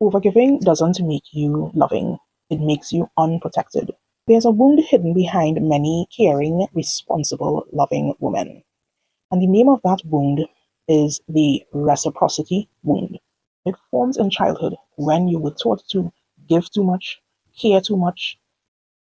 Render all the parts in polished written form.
Overgiving doesn't make you loving, it makes you unprotected. There's a wound hidden behind many caring, responsible, loving women. And the name of that wound is the reciprocity wound. It forms in childhood when you were taught to give too much, care too much,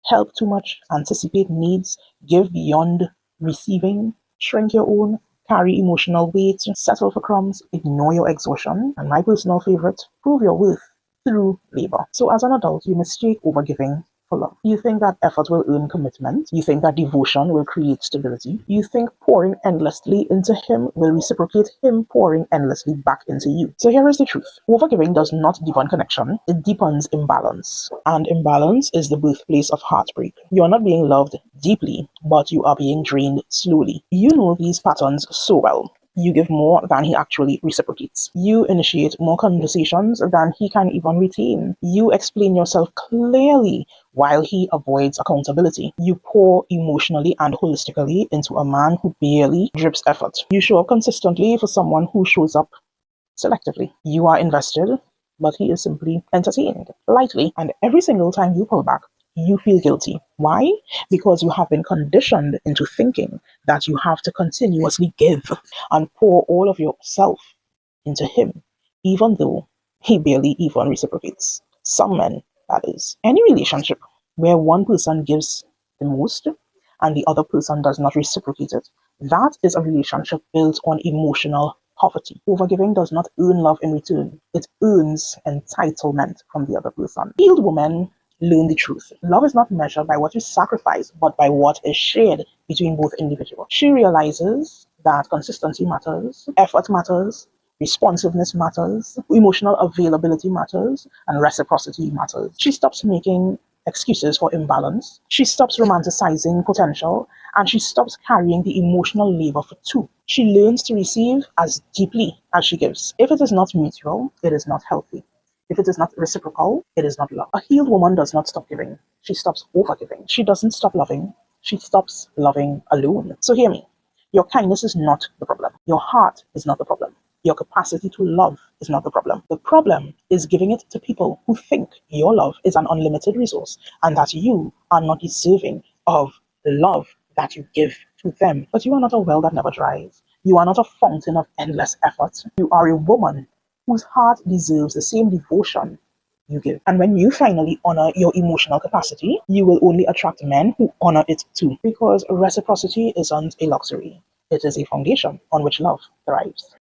help too much, anticipate needs, give beyond receiving, shrink your own, carry emotional weight, settle for crumbs, ignore your exhaustion, and my personal favorite, prove your worth through labor. So as an adult, you mistake overgiving for love. You think that effort will earn commitment. You think that devotion will create stability. You think pouring endlessly into him will reciprocate him pouring endlessly back into you. So here is the truth. Overgiving does not deepen connection. It deepens imbalance. And imbalance is the birthplace of heartbreak. You are not being loved deeply, but you are being drained slowly. You know these patterns so well. You give more than he actually reciprocates. You initiate more conversations than he can even retain. You explain yourself clearly while he avoids accountability. You pour emotionally and holistically into a man who barely drips effort. You show up consistently for someone who shows up selectively. You are invested, but he is simply entertained lightly, and every single time you pull back, you feel guilty. Why? Because you have been conditioned into thinking that you have to continuously give and pour all of yourself into him, even though he barely even reciprocates. Some men, that is. Any relationship where one person gives the most and the other person does not reciprocate it, that is a relationship built on emotional poverty. Overgiving does not earn love in return. It earns entitlement from the other person. Healed women learn the truth. Love is not measured by what you sacrifice, but by what is shared between both individuals. She realizes that consistency matters, effort matters, responsiveness matters, emotional availability matters, and reciprocity matters. She stops making excuses for imbalance. She stops romanticizing potential, and she stops carrying the emotional labor for two. She learns to receive as deeply as she gives. If it is not mutual, it is not healthy. If it is not reciprocal, it is not love. A healed woman does not stop giving. She stops overgiving. She doesn't stop loving. She stops loving alone. So hear me. Your kindness is not the problem. Your heart is not the problem. Your capacity to love is not the problem. The problem is giving it to people who think your love is an unlimited resource and that you are not deserving of the love that you give to them. But you are not a well that never dries. You are not a fountain of endless effort. You are a woman whose heart deserves the same devotion you give. And when you finally honor your emotional capacity, you will only attract men who honor it too. Because reciprocity isn't a luxury. It is a foundation on which love thrives.